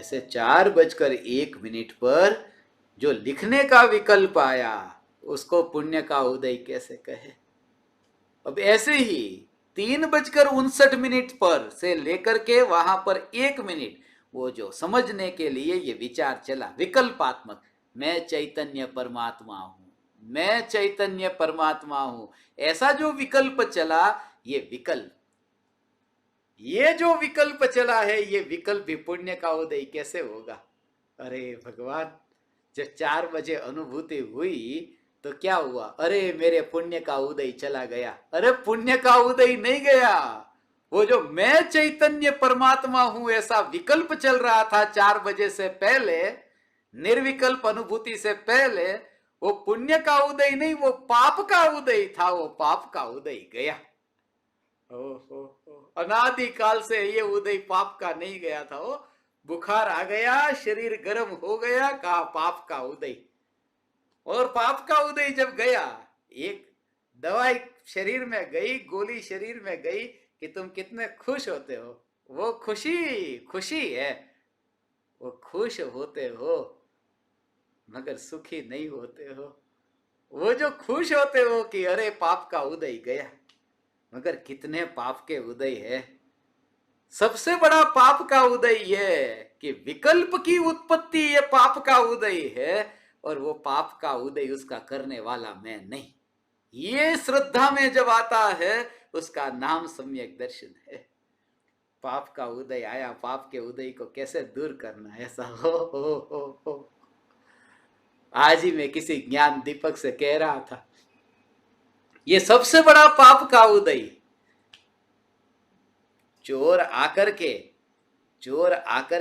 ऐसे 4:01 पर जो लिखने का विकल्प आया उसको पुण्य का उदय कैसे कहे। अब ऐसे ही 3:59 पर से लेकर के वहां पर 1 मिनट वो जो समझने के लिए ये विचार चला विकल्पात्मक, मैं चैतन्य परमात्मा हूं, मैं चैतन्य परमात्मा हूं, ऐसा जो विकल्प चला, ये जो विकल्प चला है, ये विकल्प भी पुण्य का उदय कैसे होगा। अरे भगवान, जब 4 बजे अनुभूति हुई तो क्या हुआ, अरे मेरे पुण्य का उदय चला गया। अरे पुण्य का उदय नहीं गया, वो जो मैं चैतन्य परमात्मा हूं ऐसा विकल्प चल रहा था 4 बजे से पहले, निर्विकल्प अनुभूति से पहले, वो पुण्य का उदय नहीं, वो पाप का उदय था, वो पाप का उदय गया। अनादि काल से ये उदय पाप का नहीं गया था। वो बुखार आ गया, शरीर गर्म हो गया, कहा पाप का उदय। और पाप का उदय जब गया, एक दवाई शरीर में गई, गोली शरीर में गई कि तुम कितने खुश होते हो, वो खुशी है, वो खुश होते हो मगर सुखी नहीं होते हो। वो जो खुश होते हो कि अरे पाप का उदय गया, मगर कितने पाप के उदय है। सबसे बड़ा पाप का उदय है कि विकल्प की उत्पत्ति ये पाप का उदय है, और वो पाप का उदय उसका करने वाला मैं नहीं। ये श्रद्धा में जब आता है उसका नाम सम्यक दर्शन है। पाप का उदय आया, पाप के उदय को कैसे दूर करना, ऐसा हो। आज ही मैं किसी ज्ञान दीपक से कह रहा था, ये सबसे बड़ा पाप का उदय। चोर आकर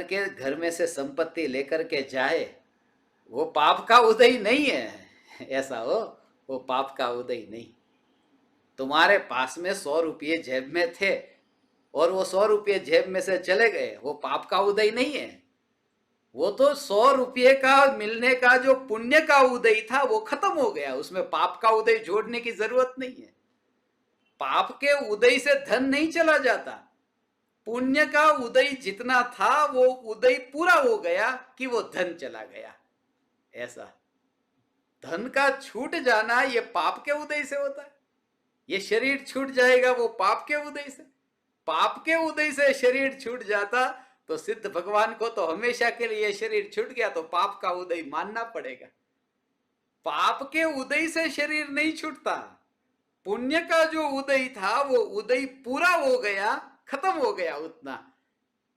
के घर में से संपत्ति लेकर के जाए, वो पाप का उदय नहीं है। ऐसा हो, वो पाप का उदय नहीं। तुम्हारे पास में 100 रुपये जेब में थे और वो 100 रुपये जेब में से चले गए, वो पाप का उदय नहीं है। वो तो 100 रुपये का मिलने का जो पुण्य का उदय था वो खत्म हो गया, उसमें पाप का उदय जोड़ने की जरूरत नहीं है। पाप के उदय से धन नहीं चला जाता, पुण्य का उदय जितना था वो उदय पूरा हो गया कि वो धन चला गया। ऐसा धन का छूट जाना ये पाप के उदय से होता है। ये शरीर छूट जाएगा वो पाप के उदय से। पाप के उदय से शरीर छूट जाता तो सिद्ध भगवान को तो हमेशा के लिए शरीर छूट गया, तो पाप का उदय मानना पड़ेगा। पाप के उदय से शरीर नहीं छूटता, पुण्य का जो उदय था वो उदय पूरा हो गया, खत्म हो गया उतना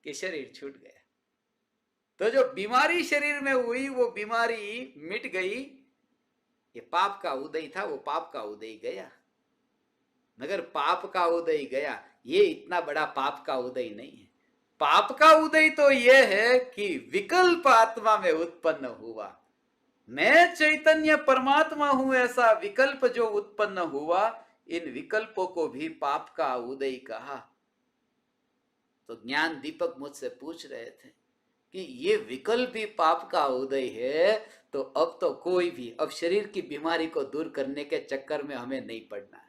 कि शरीर छूट गया। तो जो बीमारी शरीर में हुई वो बीमारी मिट गई, ये पाप का उदय था, वो पाप का उदय गया। मगर पाप का उदय गया, ये इतना बड़ा पाप का उदय नहीं है। पाप का उदय तो यह है कि विकल्प आत्मा में उत्पन्न हुआ, मैं चैतन्य परमात्मा हूं ऐसा विकल्प जो उत्पन्न हुआ, इन विकल्पों को भी पाप का उदय कहा। तो ज्ञान दीपक मुझसे पूछ रहे थे कि ये विकल्प भी पाप का उदय है, तो अब तो कोई भी, अब शरीर की बीमारी को दूर करने के चक्कर में हमें नहीं पड़ना है।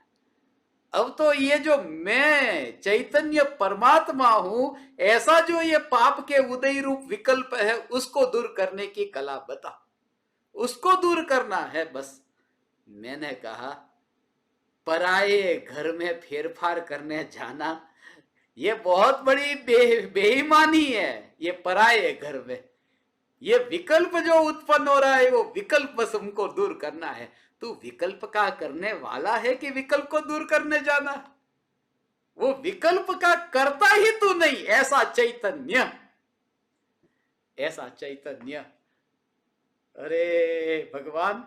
अब तो ये जो मैं चैतन्य परमात्मा हूं ऐसा जो ये पाप के उदय रूप विकल्प है, उसको दूर करने की कला बता, उसको दूर करना है बस। मैंने कहा पराये घर में फेरफार करने जाना ये बहुत बड़ी बेईमानी है। ये पराये घर में ये विकल्प जो उत्पन्न हो रहा है वो विकल्प बस हमको दूर करना है। तू विकल्प का करने वाला है कि विकल्प को दूर करने जाना? वो विकल्प का करता ही तू नहीं, ऐसा चैतन्य, ऐसा चैतन्य। अरे भगवान,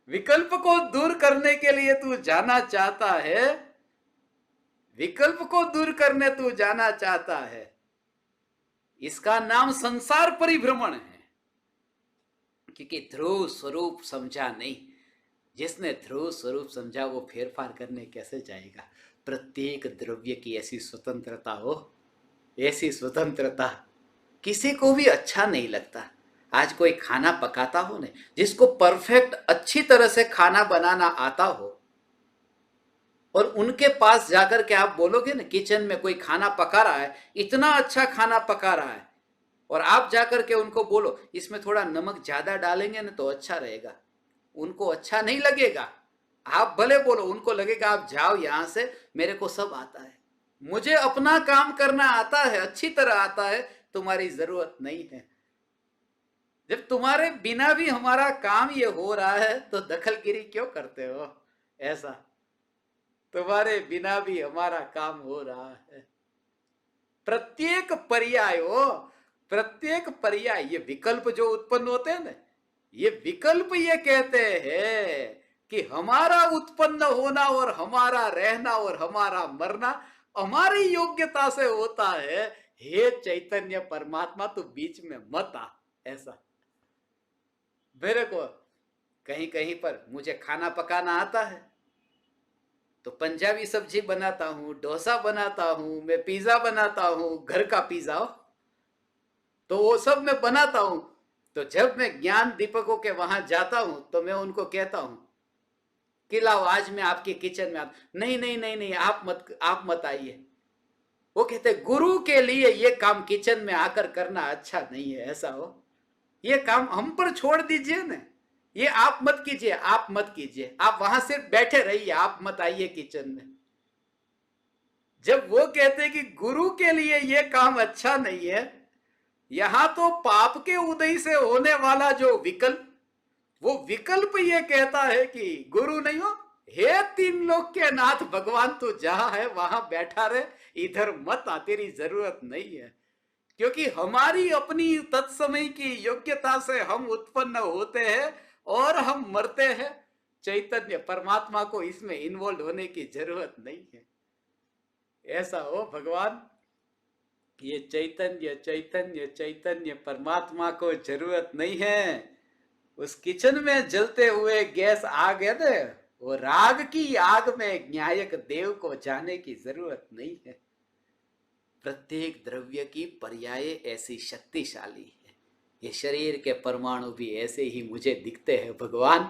विकल्प को दूर करने के लिए तू जाना चाहता है, विकल्प को दूर करने तू जाना चाहता है, इसका नाम संसार परिभ्रमण है। क्योंकि ध्रुव स्वरूप समझा नहीं, जिसने ध्रुव स्वरूप समझा वो फेरफार करने कैसे जाएगा। प्रत्येक द्रव्य की ऐसी स्वतंत्रता हो, ऐसी स्वतंत्रता किसी को भी अच्छा नहीं लगता। आज कोई खाना पकाता हो ना, जिसको परफेक्ट अच्छी तरह से खाना बनाना आता हो, और उनके पास जाकर के आप बोलोगे ना, किचन में कोई खाना पका रहा है, इतना अच्छा खाना पका रहा है, और आप जाकर के उनको बोलो इसमें थोड़ा नमक ज्यादा डालेंगे ना तो अच्छा रहेगा, उनको अच्छा नहीं लगेगा। आप भले बोलो, उनको लगेगा आप जाओ यहां से, मेरे को सब आता है, मुझे अपना काम करना आता है, अच्छी तरह आता है, तुम्हारी जरूरत नहीं है। जब तुम्हारे बिना भी हमारा काम ये हो रहा है तो दखलगिरी क्यों करते हो? ऐसा तुम्हारे बिना भी हमारा काम हो रहा है। प्रत्येक पर्याय हो, प्रत्येक पर्याय, ये विकल्प जो उत्पन्न होते हैं ना, ये विकल्प ये कहते हैं कि हमारा उत्पन्न होना और हमारा रहना और हमारा मरना हमारी योग्यता से होता है। हे चैतन्य परमात्मा, तू बीच में मत आ। ऐसा मेरे को कहीं कहीं पर मुझे खाना पकाना आता है, तो पंजाबी सब्जी बनाता हूँ, डोसा बनाता हूँ, मैं पिज्जा बनाता हूँ, घर का पिज्जा हो, तो वो सब मैं बनाता हूँ। तो जब मैं ज्ञान दीपकों के वहां जाता हूँ तो मैं उनको कहता हूँ कि लाओ आज मैं आपके किचन में नहीं नहीं नहीं नहीं, आप मत आइए। वो कहते गुरु के लिए ये काम किचन में आकर करना अच्छा नहीं है। ऐसा हो, ये काम हम पर छोड़ दीजिए ना, ये आप मत कीजिए, आप मत कीजिए, आप वहां सिर्फ बैठे रहिए, आप मत आइए किचन में। जब वो कहते कि गुरु के लिए ये काम अच्छा नहीं है, यहां तो पाप के उदय से होने वाला जो विकल्प, वो विकल्प ये कहता है कि गुरु नहीं हो, हे तीन लोक के नाथ भगवान, तू जहां है वहां बैठा रहे, इधर मत आ, तेरी जरूरत नहीं है। क्योंकि हमारी अपनी तत्समय की योग्यता से हम उत्पन्न होते हैं और हम मरते हैं। चैतन्य परमात्मा को इसमें इन्वॉल्व होने की जरूरत नहीं है। ऐसा हो भगवान, ये चैतन्य चैतन्य चैतन्य परमात्मा को जरूरत नहीं है। उस किचन में जलते हुए गैस आग है ना, वो राग की आग में न्यायक देव को जाने की जरूरत नहीं है। प्रत्येक द्रव्य की पर्याय ऐसी शक्तिशाली है। ये शरीर के परमाणु भी ऐसे ही मुझे दिखते हैं भगवान।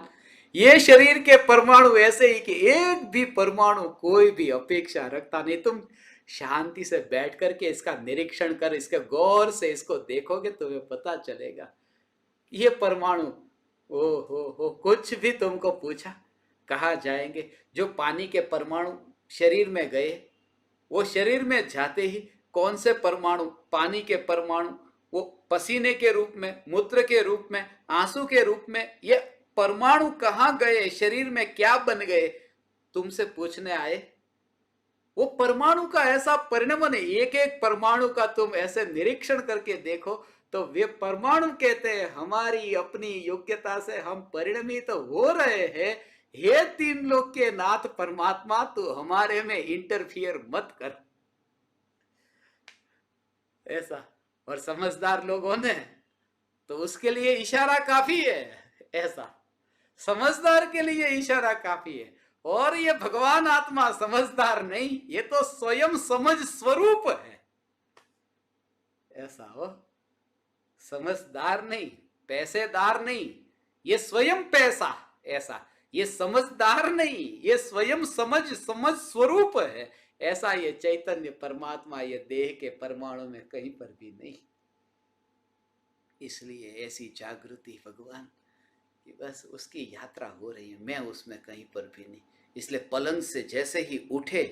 ये शरीर के परमाणु ऐसे ही कि एक भी परमाणु कोई भी अपेक्षा रखता नहीं। तुम शांति से बैठ करके इसका निरीक्षण कर, इसके गौर से इसको देखोगे तुम्हें पता चलेगा। ये परमाणु, ओ हो, कुछ भी तुमको पूछा कहा जाएंगे। जो पानी के परमाणु शरीर में गए, वो शरीर में जाते ही कौन से परमाणु, पानी के परमाणु, वो पसीने के रूप में, मूत्र के रूप में, आंसू के रूप में, ये परमाणु कहाँ गए, शरीर में क्या बन गए, तुमसे पूछने आए। वो परमाणु का ऐसा परिणमन है, एक एक परमाणु का तुम ऐसे निरीक्षण करके देखो तो वे परमाणु कहते हैं हमारी अपनी योग्यता से हम परिणमित तो हो रहे हैं। हे तीन लोक के नाथ परमात्मा, तू हमारे में इंटरफियर मत कर। ऐसा, और समझदार लोगों ने तो उसके लिए इशारा काफी है। ऐसा समझदार के लिए इशारा काफी है। और ये भगवान आत्मा समझदार नहीं, ये तो स्वयं समझ स्वरूप है। ऐसा हो, समझदार नहीं, पैसेदार नहीं, ये स्वयं पैसा। ऐसा, ये समझदार नहीं, ये स्वयं समझ स्वरूप है। ऐसा ये चैतन्य परमात्मा ये देह के परमाणु में कहीं पर भी नहीं। इसलिए ऐसी जागृति भगवान कि बस उसकी यात्रा हो रही है, मैं उसमें कहीं पर भी नहीं। इसलिए पलंग से जैसे ही उठे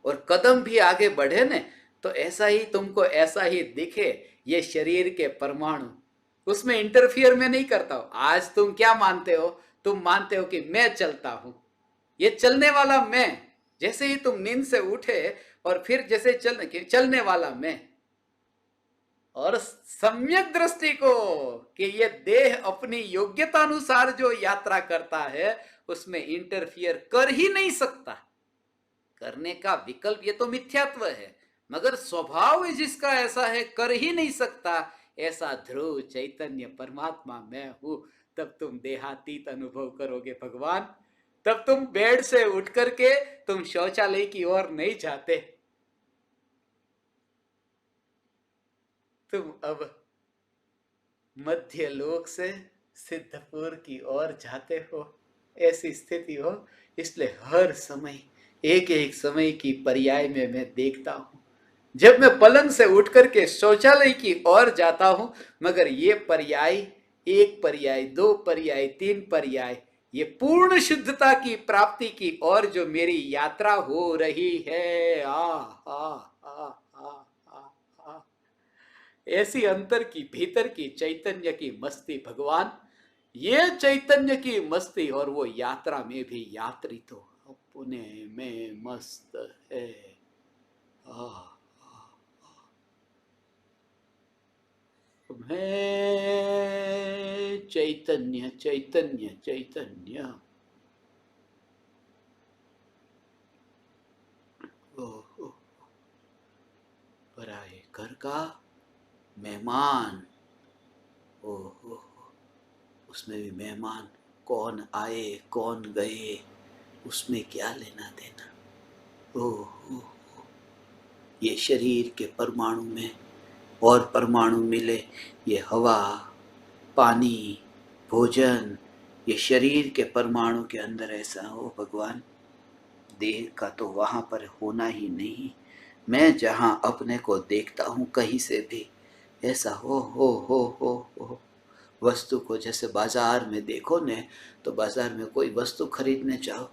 और कदम भी आगे बढ़े न, तो ऐसा ही तुमको ऐसा ही दिखे ये शरीर के परमाणु, उसमें इंटरफियर में नहीं करता हूं। आज तुम क्या मानते हो? तुम मानते हो कि मैं चलता हूं, ये चलने वाला मैं। जैसे ही तुम नींद से उठे और फिर जैसे चलने वाला मैं, और सम्यक दृष्टि को कि ये देह अपनी योग्यता अनुसार जो यात्रा करता है उसमें इंटरफियर कर ही नहीं सकता। करने का विकल्प ये तो मिथ्यात्व है, मगर स्वभाव जिसका ऐसा है कर ही नहीं सकता। ऐसा ध्रुव चैतन्य परमात्मा मैं हूं। तब तुम देहातीत अनुभव करोगे भगवान। तब तुम बेड से उठ करके तुम शौचालय की ओर नहीं जाते, तुम अब मध्य लोक से सिद्धपुर की ओर जाते हो। ऐसी स्थिति हो, इसलिए हर समय एक एक समय की पर्याय में मैं देखता हूं। जब मैं पलंग से उठ करके शौचालय की ओर जाता हूं, मगर ये पर्याय, एक पर्याय, दो पर्याय, तीन पर्याय, ये पूर्ण शुद्धता की प्राप्ति की ओर जो मेरी यात्रा हो रही है, आ आ आ आ आ आ ऐसी अंतर की, भीतर की चैतन्य की मस्ती भगवान, ये चैतन्य की मस्ती और वो यात्रा में भी यात्री तो अपने में मस्त है। आ, मैं चैतन्य चैतन्य चैतन्य। ओह, पराए घर का मेहमान। ओह, उसमें भी मेहमान, कौन आए कौन गए उसमें क्या लेना देना। ओह, ये शरीर के परमाणु में और परमाणु मिले, ये हवा, पानी, भोजन, ये शरीर के परमाणु के अंदर ऐसा हो भगवान, देह का तो वहां पर होना ही नहीं। मैं जहां अपने को देखता हूं कहीं से भी ऐसा हो वस्तु को जैसे बाजार में देखो ने, तो बाजार में कोई वस्तु खरीदने जाओ,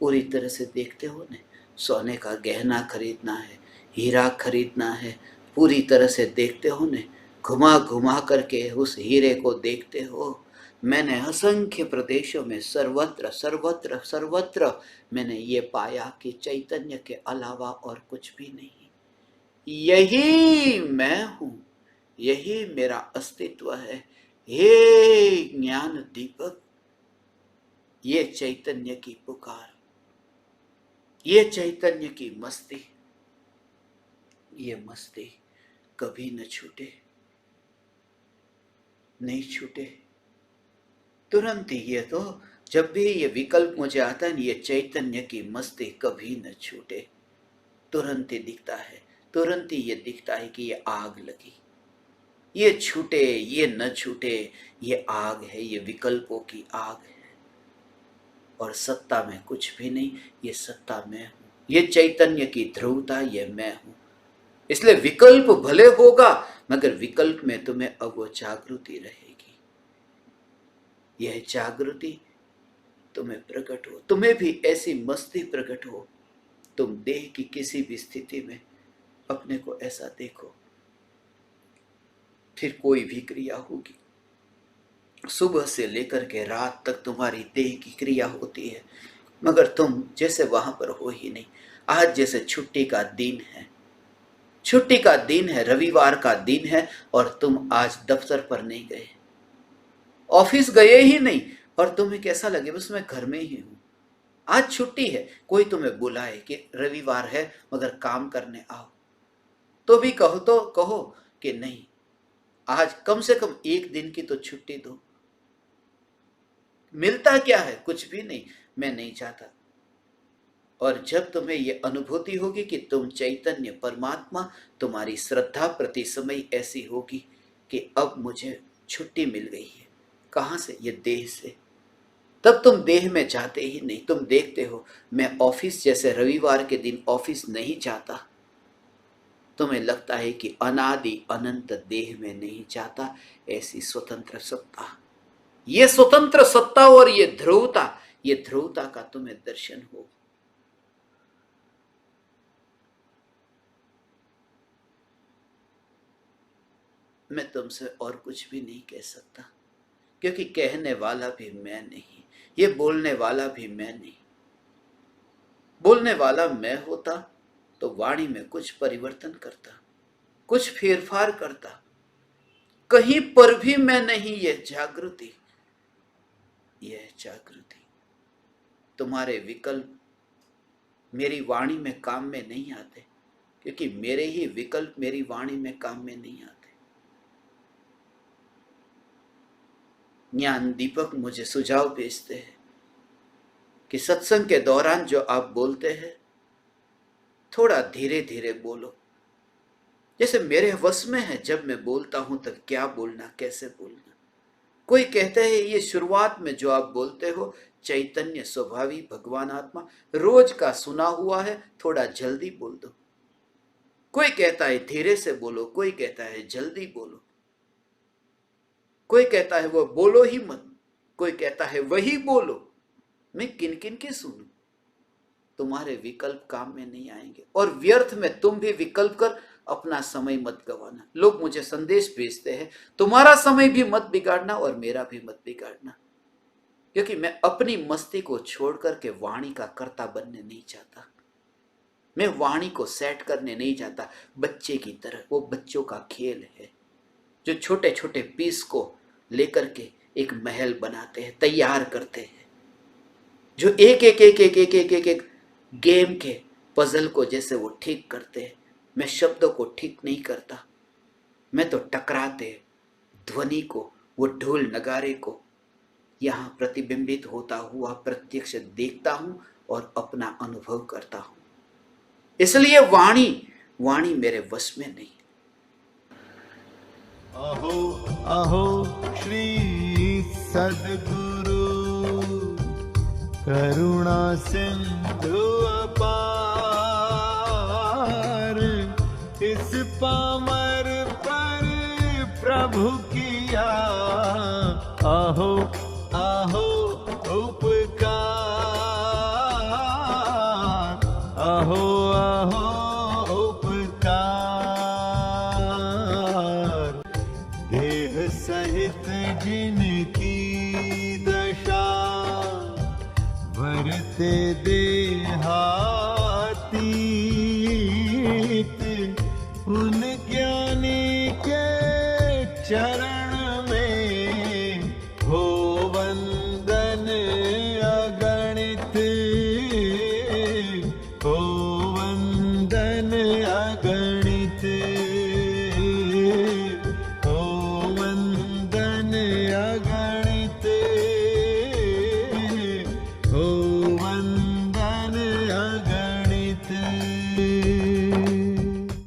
पूरी तरह से देखते हो ने, सोने का गहना खरीदना है, हीरा खरीदना है, पूरी तरह से देखते हो ने, घुमा घुमा करके उस हीरे को देखते हो। मैंने असंख्य प्रदेशों में सर्वत्र सर्वत्र सर्वत्र मैंने ये पाया कि चैतन्य के अलावा और कुछ भी नहीं, यही मैं हूं, यही मेरा अस्तित्व है। हे ज्ञान दीपक, ये चैतन्य की पुकार, ये चैतन्य की मस्ती, ये मस्ती कभी न छूटे, नहीं छूटे। तुरंत ही ये तो, जब भी ये विकल्प मुझे आता है, ये चैतन्य की मस्ती कभी न छूटे, तुरंत ही दिखता है, तुरंत ही ये दिखता है कि ये आग लगी, ये छूटे ये न छूटे, ये आग है, ये विकल्पों की आग है। और सत्ता में कुछ भी नहीं, ये सत्ता मैं हूं, ये चैतन्य की ध्रुवता ये मैं हूं। इसलिए विकल्प भले होगा, मगर विकल्प में तुम्हें अब वो जागृति रहेगी। यह जागृति तुम्हें प्रकट हो, तुम्हें भी ऐसी मस्ती प्रकट हो, तुम देह की किसी भी स्थिति में अपने को ऐसा देखो। फिर कोई भी क्रिया होगी, सुबह से लेकर के रात तक तुम्हारी देह की क्रिया होती है, मगर तुम जैसे वहां पर हो ही नहीं। आज जैसे छुट्टी का दिन है, छुट्टी का दिन है, रविवार का दिन है, और तुम आज दफ्तर पर नहीं गए, ऑफिस गए ही नहीं, और तुम्हें कैसा लगे बस मैं घर में ही हूं। आज छुट्टी है, कोई तुम्हें बुलाए कि रविवार है मगर काम करने आओ, तो भी कहो तो कहो कि नहीं, आज कम से कम एक दिन की तो छुट्टी दो। मिलता क्या है? कुछ भी नहीं, मैं नहीं चाहता। और जब तुम्हें ये अनुभूति होगी कि तुम चैतन्य परमात्मा, तुम्हारी श्रद्धा प्रति समय ऐसी होगी कि अब मुझे छुट्टी मिल गई है। कहां से? ये देह से। तब तुम देह में जाते ही नहीं, तुम देखते हो मैं ऑफिस जैसे रविवार के दिन ऑफिस नहीं जाता, तुम्हें लगता है कि अनादि अनंत देह में नहीं जाता, ऐसी स्वतंत्र सत्ता, ये स्वतंत्र सत्ता और ये ध्रुवता, ये ध्रुवता का तुम्हें दर्शन हो। मैं तुमसे और कुछ भी नहीं कह सकता, क्योंकि कहने वाला भी मैं नहीं, ये बोलने वाला भी मैं नहीं। बोलने वाला मैं होता तो वाणी में कुछ परिवर्तन करता, कुछ फेरफार करता। कहीं पर भी मैं नहीं। यह जागृति, यह जागृति, तुम्हारे विकल्प मेरी वाणी में काम में नहीं आते, क्योंकि मेरे ही विकल्प मेरी वाणी में काम में नहीं आते। ज्ञान दीपक मुझे सुझाव भेजते हैं कि सत्संग के दौरान जो आप बोलते हैं, थोड़ा धीरे धीरे बोलो। जैसे मेरे वश में है, जब मैं बोलता हूं तब क्या बोलना, कैसे बोलना। कोई कहते हैं ये शुरुआत में जो आप बोलते हो चैतन्य स्वभावी भगवान आत्मा रोज का सुना हुआ है, थोड़ा जल्दी बोल दो। कोई कहता है धीरे से बोलो, कोई कहता है जल्दी बोलो, कोई कहता है वो बोलो ही मत, कोई कहता है वही बोलो। मैं किन किन की सुनूं? तुम्हारे विकल्प काम में नहीं आएंगे और व्यर्थ में तुम भी विकल्प कर अपना समय मत गवाना। लोग मुझे संदेश भेजते हैं, तुम्हारा समय भी मत बिगाड़ना और मेरा भी मत बिगाड़ना, क्योंकि मैं अपनी मस्ती को छोड़ करके वाणी का कर्ता बनने नहीं चाहता। मैं वाणी को सेट करने नहीं चाहता बच्चे की तरह। वो बच्चों का खेल है जो छोटे छोटे पीस को लेकर के एक महल बनाते हैं, तैयार करते हैं, जो एक एक एक एक एक एक एक, एक गेम के पजल को जैसे वो ठीक करते हैं। मैं शब्दों को ठीक नहीं करता, मैं तो टकराते ध्वनि को, वो ढोल नगारे को यहाँ प्रतिबिंबित होता हुआ प्रत्यक्ष देखता हूं और अपना अनुभव करता हूं। इसलिए वाणी मेरे वश में नहीं। अहो अहो श्री सद्गुरु करुणा सिंधु अपार, इस पामर पर प्रभु किया अहो अहो उपकार, अहो अहो उपकार। देह सहित जिनकी दशा वरते देहातीत, उन ज्ञानी के चरण में हो वंदन अगणित, हो